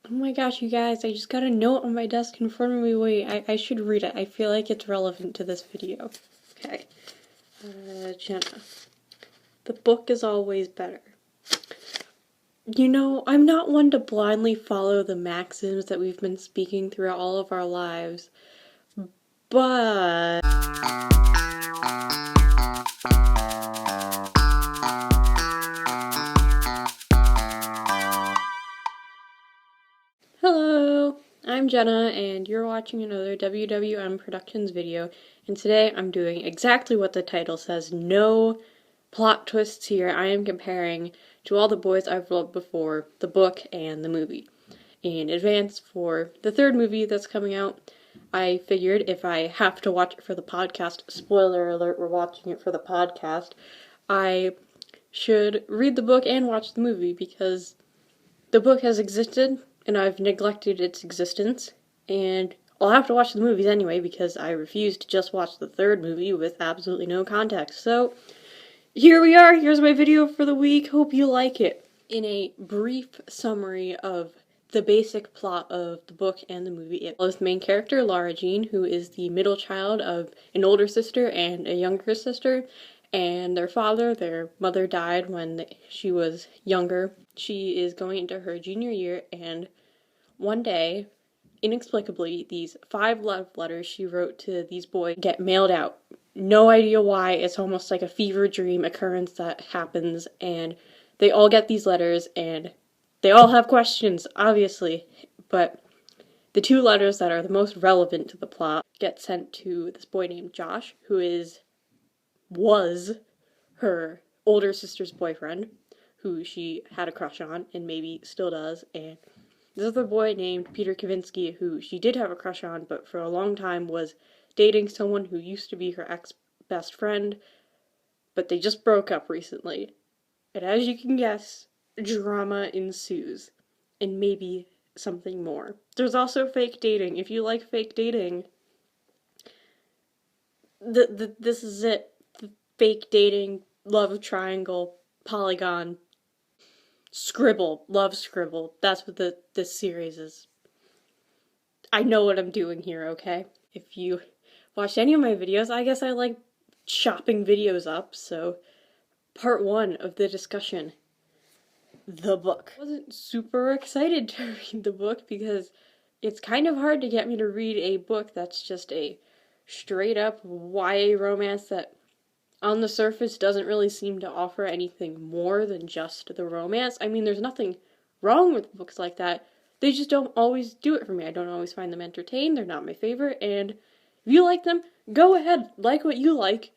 Oh my gosh, you guys, I just got a note on my desk in front of me. Wait, I should read it. I feel like it's relevant to this video. Okay. Jenna. The book is always better. You know, I'm not one to blindly follow the maxims that we've been speaking throughout all of our lives, but... Hello! I'm Jenna, and you're watching another WWM Productions video, and today I'm doing exactly what the title says, no plot twists here. I am comparing To All the Boys I've Loved Before, the book and the movie. In advance for the third movie that's coming out, I figured if I have to watch it for the podcast, spoiler alert, we're watching it for the podcast, I should read the book and watch the movie because the book has existed and I've neglected its existence, and I'll have to watch the movies anyway because I refuse to just watch the third movie with absolutely no context. So, here we are, here's my video for the week, hope you like it. In a brief summary of the basic plot of the book and the movie, it follows the main character, Lara Jean, who is the middle child of an older sister and a younger sister, and their mother died when she was younger. She is going into her junior year, and one day, inexplicably, these 5 love letters she wrote to these boys get mailed out. No idea why, it's almost like a fever dream occurrence that happens, and they all get these letters, and they all have questions, obviously, but the 2 letters that are the most relevant to the plot get sent to this boy named Josh, who was her older sister's boyfriend, who she had a crush on, and maybe still does, and this other boy named Peter Kavinsky, who she did have a crush on, but for a long time was dating someone who used to be her ex-best friend, but they just broke up recently. And as you can guess, drama ensues. And maybe something more. There's also fake dating. If you like fake dating, this is it. The fake dating, love triangle, polygon, scribble, love scribble. That's what this series is. I know what I'm doing here, okay? If you watched any of my videos, I guess I like chopping videos up, so part 1 of the discussion, the book. I wasn't super excited to read the book because it's kind of hard to get me to read a book that's just a straight up YA romance that on the surface doesn't really seem to offer anything more than just the romance. I mean, there's nothing wrong with books like that. They just don't always do it for me. I don't always find them entertaining. They're not my favorite. And if you like them, go ahead. Like what you like.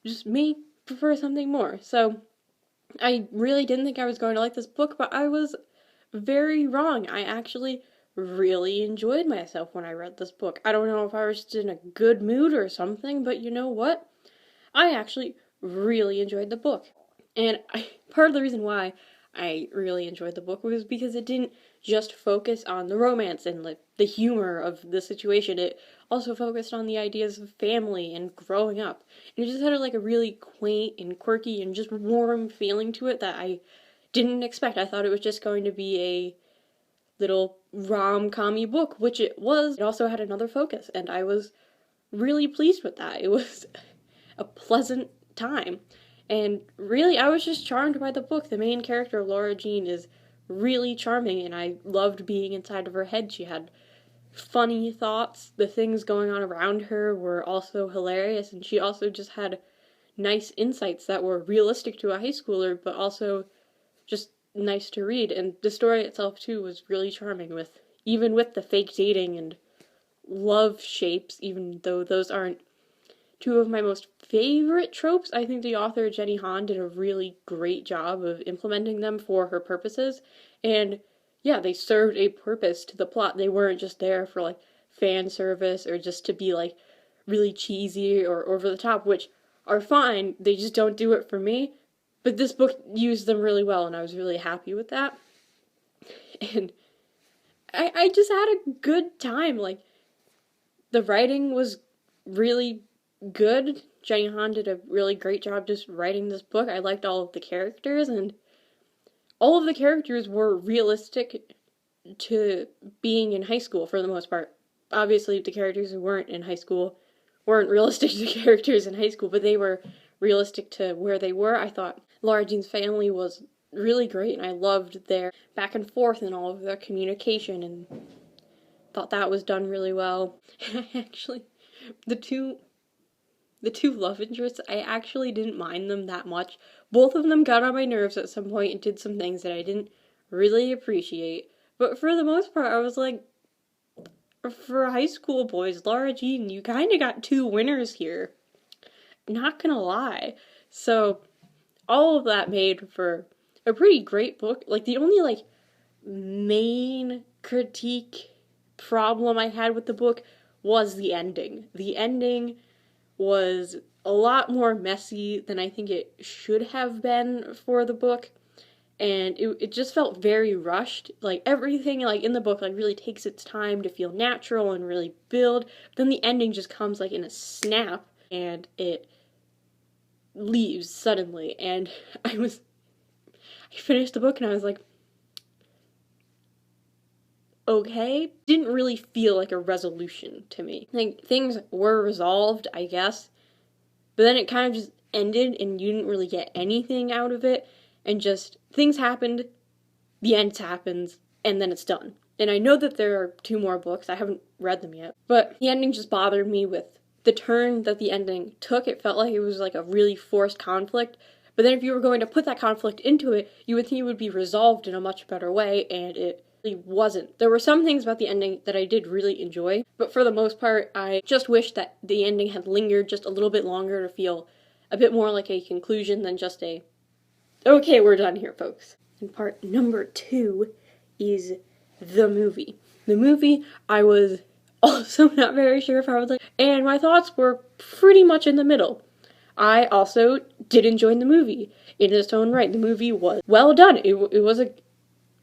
Just me prefer something more. So I really didn't think I was going to like this book, but I was very wrong. I actually really enjoyed myself when I read this book. I don't know if I was just in a good mood or something, but you know what? I actually really enjoyed the book. And part of the reason why I really enjoyed the book was because it didn't just focus on the romance and like the humor of the situation. It also focused on the ideas of family and growing up. And it just had like a really quaint and quirky and just warm feeling to it that I didn't expect. I thought it was just going to be a little rom-com-y book, which it was. It also had another focus, and I was really pleased with that. It was a pleasant time. And really, I was just charmed by the book. The main character, Lara Jean, is really charming, and I loved being inside of her head. She had funny thoughts. The things going on around her were also hilarious, and she also just had nice insights that were realistic to a high schooler, but also just nice to read. And the story itself, too, was really charming, even with the fake dating and love shapes, even though those aren't 2 of my most favorite tropes. I think the author, Jenny Han, did a really great job of implementing them for her purposes, and yeah, they served a purpose to the plot. They weren't just there for, like, fan service or just to be, like, really cheesy or over the top, which are fine, they just don't do it for me, but this book used them really well, and I was really happy with that, and I just had a good time. Like, the writing was really good. Jenny Han did a really great job just writing this book. I liked all of the characters, and all of the characters were realistic, to being in high school for the most part. Obviously, the characters who weren't in high school weren't realistic to the characters in high school, but they were realistic to where they were. I thought Lara Jean's family was really great, and I loved their back and forth and all of their communication, and thought that was done really well. Actually, the two love interests, I actually didn't mind them that much. Both of them got on my nerves at some point and did some things that I didn't really appreciate. But for the most part, I was like, for high school boys, Lara Jean, you kind of got two winners here. Not gonna lie. So, all of that made for a pretty great book. Like, the only, like, main critique problem I had with the book was the ending. The ending was a lot more messy than I think it should have been for the book, and it just felt very rushed. Like, everything, like, in the book, like, really takes its time to feel natural and really build, but then the ending just comes, like, in a snap, and it leaves suddenly, and I finished the book and I was like, okay. Didn't really feel like a resolution to me. Like, things were resolved, I guess, but then it kind of just ended and you didn't really get anything out of it, and just things happened, the end happens, and then it's done. And I know that there are 2 more books, I haven't read them yet, but the ending just bothered me with the turn that the ending took. It felt like it was like a really forced conflict, but then if you were going to put that conflict into it, you would think it would be resolved in a much better way, and it really wasn't. There were some things about the ending that I did really enjoy, but for the most part, I just wish that the ending had lingered just a little bit longer to feel a bit more like a conclusion than just a, okay, we're done here, folks. And part number 2 is the movie. The movie, I was also not very sure if I would like, and my thoughts were pretty much in the middle. I also did enjoy the movie in its own right. The movie was well done. It was a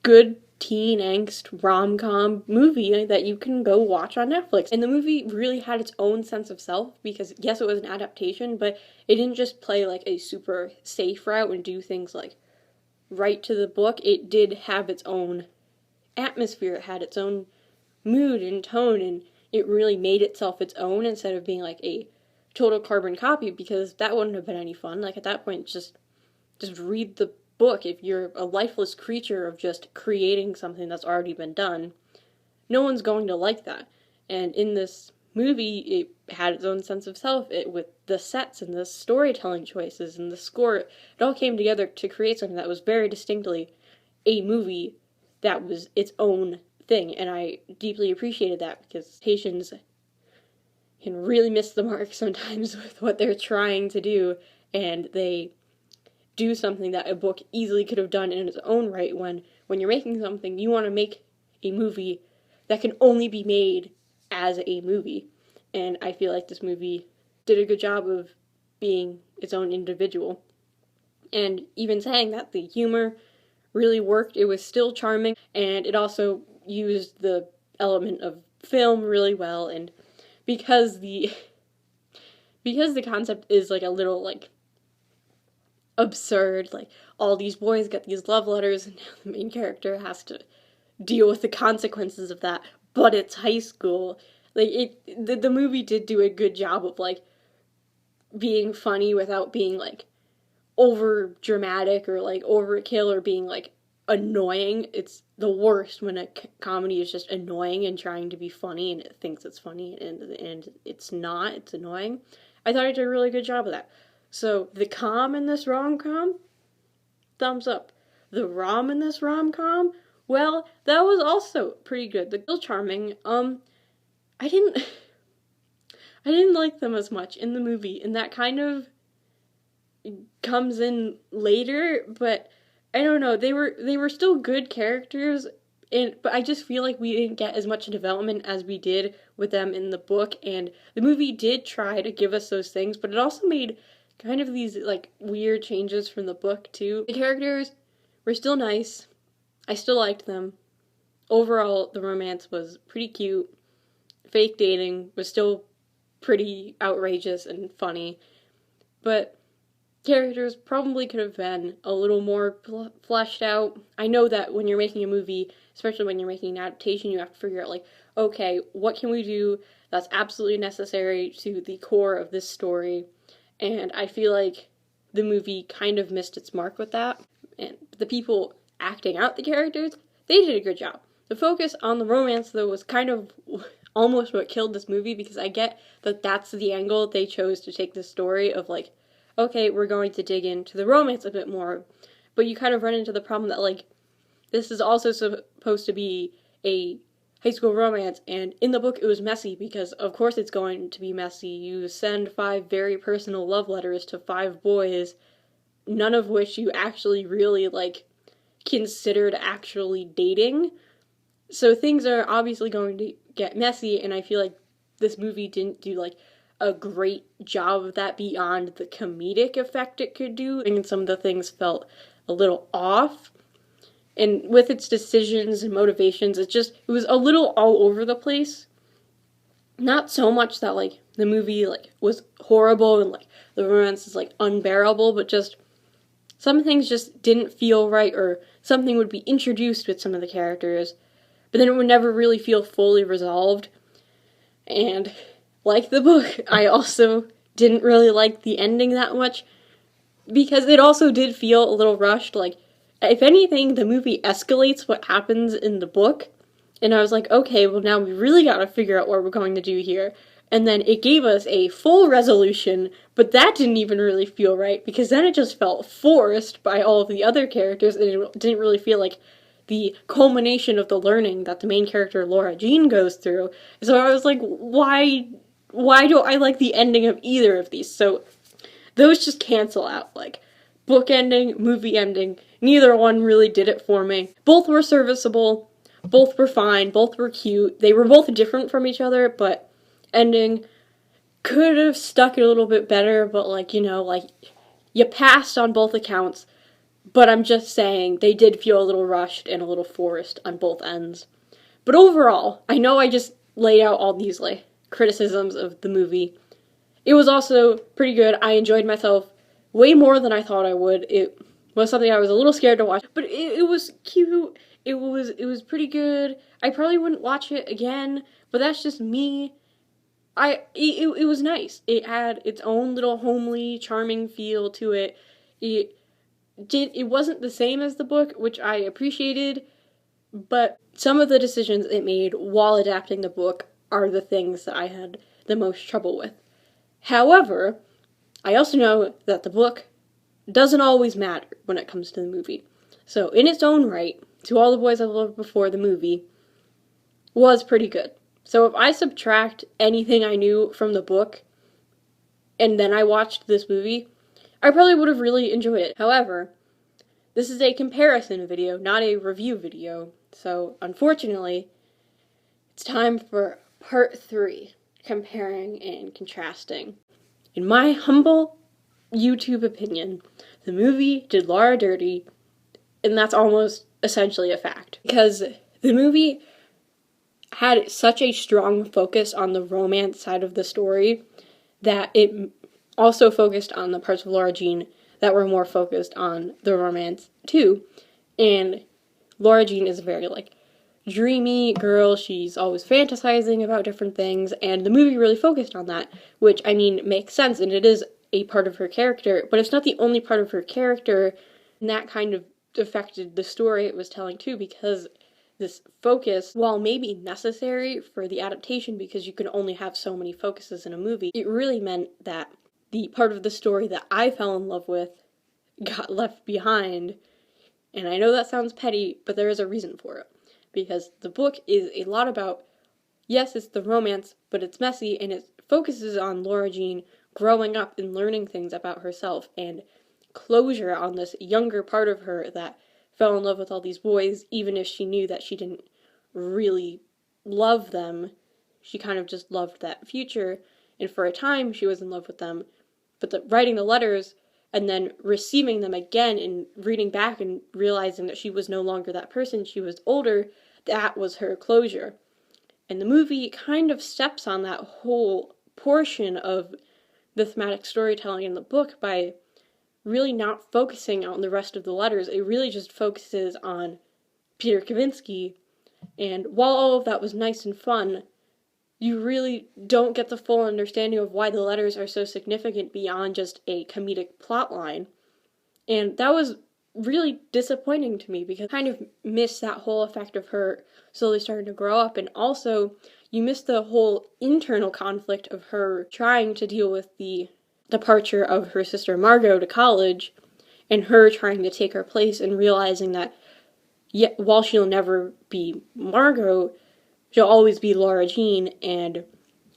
good teen angst rom-com movie that you can go watch on Netflix. And the movie really had its own sense of self, because yes, it was an adaptation, but it didn't just play like a super safe route and do things like right to the book. It did have its own atmosphere. It had its own mood and tone, and it really made itself its own instead of being like a total carbon copy, because that wouldn't have been any fun. Like, at that point, just read the book. If you're a lifeless creature of just creating something that's already been done, no one's going to like that. And in this movie, it had its own sense of self, with the sets and the storytelling choices and the score. It all came together to create something that was very distinctly a movie that was its own thing, and I deeply appreciated that, because Haitians can really miss the mark sometimes with what they're trying to do, and they do something that a book easily could have done in its own right. When you're making something, you want to make a movie that can only be made as a movie, and I feel like this movie did a good job of being its own individual. And even saying that, the humor really worked. It was still charming, and it also used the element of film really well, and because the concept is like a little like absurd, like all these boys get these love letters and now the main character has to deal with the consequences of that, but it's high school. Like, the movie did do a good job of like being funny without being like over dramatic or like overkill or being like annoying. It's the worst when a comedy is just annoying and trying to be funny and it thinks it's funny and it's not, it's annoying. I thought it did a really good job of that. So the com in this rom-com, thumbs up. The rom in this rom-com, well, that was also pretty good. The still charming. I didn't like them as much in the movie, and that kind of comes in later, but I don't know, they were still good characters, but I just feel like we didn't get as much development as we did with them in the book, and the movie did try to give us those things, but it also made kind of these like weird changes from the book too. The characters were still nice. I still liked them. Overall, the romance was pretty cute. Fake dating was still pretty outrageous and funny, but characters probably could have been a little more fleshed out. I know that when you're making a movie, especially when you're making an adaptation, you have to figure out, like, okay, what can we do that's absolutely necessary to the core of this story? And I feel like the movie kind of missed its mark with that. And the people acting out the characters, they did a good job. The focus on the romance, though, was kind of almost what killed this movie, because I get that that's the angle they chose to take the story of, like, okay, we're going to dig into the romance a bit more, but you kind of run into the problem that, like, this is also supposed to be a high school romance, and in the book it was messy, because of course it's going to be messy. You send 5 very personal love letters to 5 boys, none of which you actually really, like, considered actually dating. So things are obviously going to get messy, and I feel like this movie didn't do, like, a great job of that beyond the comedic effect it could do, and some of the things felt a little off. And with its decisions and motivations, it was a little all over the place. Not so much that, like, the movie, like, was horrible and, like, the romance is, like, unbearable, but just some things just didn't feel right, or something would be introduced with some of the characters, but then it would never really feel fully resolved. And like the book, I also didn't really like the ending that much, because it also did feel a little rushed. Like, if anything, the movie escalates what happens in the book, and I was like, okay, well, now we really gotta figure out what we're going to do here. And then it gave us a full resolution, but that didn't even really feel right, because then it just felt forced by all of the other characters, and it didn't really feel like the culmination of the learning that the main character, Laura Jean, goes through. So I was like, why don't I like the ending of either of these? So those just cancel out, like, book ending, movie ending. Neither one really did it for me. Both were serviceable, both were fine, both were cute. They were both different from each other, but ending could have stuck it a little bit better, but, like, you know, like, you passed on both accounts, but I'm just saying they did feel a little rushed and a little forced on both ends. But overall, I know I just laid out all these, like, criticisms of the movie. It was also pretty good. I enjoyed myself way more than I thought I would. It was something I was a little scared to watch, but it was cute. It was pretty good. I probably wouldn't watch it again, but that's just me. It was nice. It had its own little homely, charming feel to it. It wasn't the same as the book, which I appreciated, but some of the decisions it made while adapting the book are the things that I had the most trouble with. However, I also know that the book doesn't always matter when it comes to the movie. So, in its own right, To All the Boys I Loved Before, the movie was pretty good. So if I subtract anything I knew from the book, and then I watched this movie, I probably would have really enjoyed it. However, this is a comparison video, not a review video. So, unfortunately, it's time for part 3, comparing and contrasting. In my humble YouTube opinion, the movie did Laura dirty, and that's almost essentially a fact. Because the movie had such a strong focus on the romance side of the story that it also focused on the parts of Laura Jean that were more focused on the romance too. And Laura Jean is a very, like, dreamy girl. She's always fantasizing about different things, and the movie really focused on that, which, I mean, makes sense, and it is a part of her character, but it's not the only part of her character, and that kind of affected the story it was telling too, because this focus, while maybe necessary for the adaptation because you can only have so many focuses in a movie, it really meant that the part of the story that I fell in love with got left behind. And I know that sounds petty, but there is a reason for it. Because the book is a lot about, yes, it's the romance, but it's messy, and it focuses on Laura Jean growing up and learning things about herself, and closure on this younger part of her that fell in love with all these boys, even if she knew that she didn't really love them. She kind of just loved that future, and for a time she was in love with them. But writing the letters and then receiving them again and reading back and realizing that she was no longer that person, she was older, that was her closure. And the movie kind of steps on that whole portion of the thematic storytelling in the book by really not focusing on the rest of the letters. It really just focuses on Peter Kavinsky, and while all of that was nice and fun, you really don't get the full understanding of why the letters are so significant beyond just a comedic plotline. And that was really disappointing to me because I kind of missed that whole effect of her slowly starting to grow up, and also you miss the whole internal conflict of her trying to deal with the departure of her sister Margot to college, and her trying to take her place and realizing that yet while she'll never be Margot, she'll always be Laura Jean, and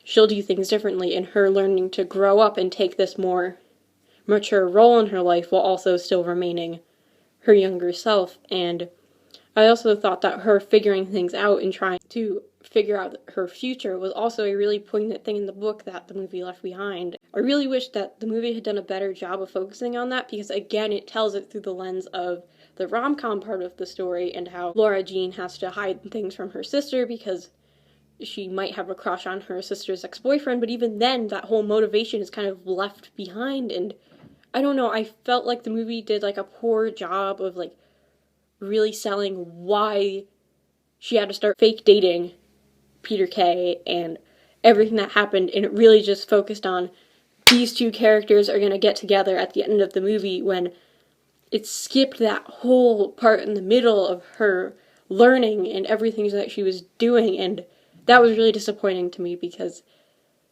she'll do things differently, and her learning to grow up and take this more mature role in her life while also still remaining her younger self. And I also thought that her figuring things out and trying to figure out her future was also a really poignant thing in the book that the movie left behind. I really wish that the movie had done a better job of focusing on that, because again, it tells it through the lens of the rom-com part of the story and how Laura Jean has to hide things from her sister because she might have a crush on her sister's ex-boyfriend, but even then, that whole motivation is kind of left behind, and I don't know, I felt like the movie did like a poor job of like really selling why she had to start fake dating Peter Kay and everything that happened, and it really just focused on these two characters are going to get together at the end of the movie, when it skipped that whole part in the middle of her learning and everything that she was doing, and that was really disappointing to me because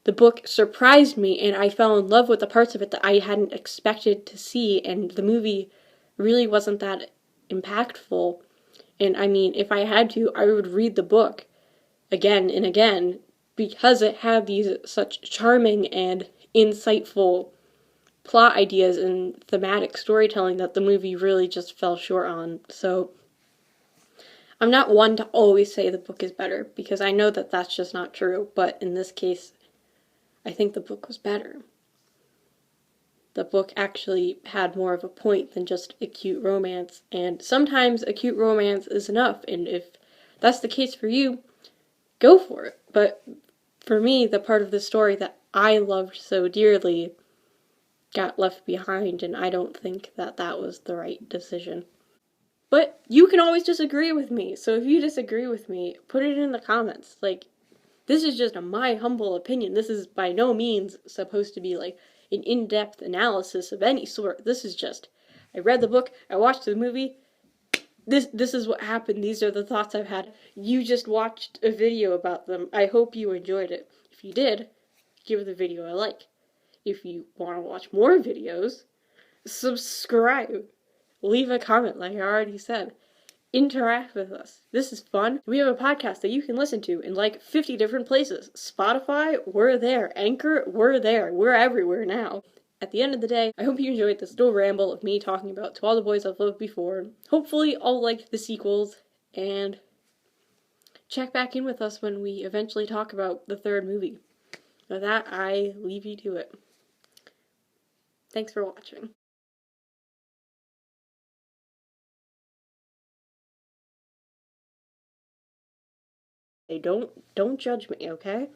the book surprised me and I fell in love with the parts of it that I hadn't expected to see, and the movie really wasn't that impactful. And I mean, if I had to, I would read the book again and again because it had these such charming and insightful plot ideas and thematic storytelling that the movie really just fell short on. So I'm not one to always say the book is better because I know that that's just not true, but in this case, I think the book was better. The book actually had more of a point than just a cute romance, and sometimes a cute romance is enough, and if that's the case for you, go for it. But for me, the part of the story that I loved so dearly got left behind, and I don't think that that was the right decision. But you can always disagree with me, so if you disagree with me, put it in the comments. Like, this is just my humble opinion. This is by no means supposed to be like an in-depth analysis of any sort. This is just, I read the book, I watched the movie, this is what happened, these are the thoughts I've had. You just watched a video about them. I hope you enjoyed it. If you did, give the video a like. If you want to watch more videos, subscribe. Leave a comment like I already said. Interact with us. This is fun. We have a podcast that you can listen to in like 50 different places. Spotify, we're there. Anchor, we're there. We're everywhere now. At the end of the day, I hope you enjoyed this little ramble of me talking about To All the Boys I've Loved Before. Hopefully I'll like the sequels, and check back in with us when we eventually talk about the third movie. With that, I leave you to it. Thanks for watching. Hey, don't judge me, okay?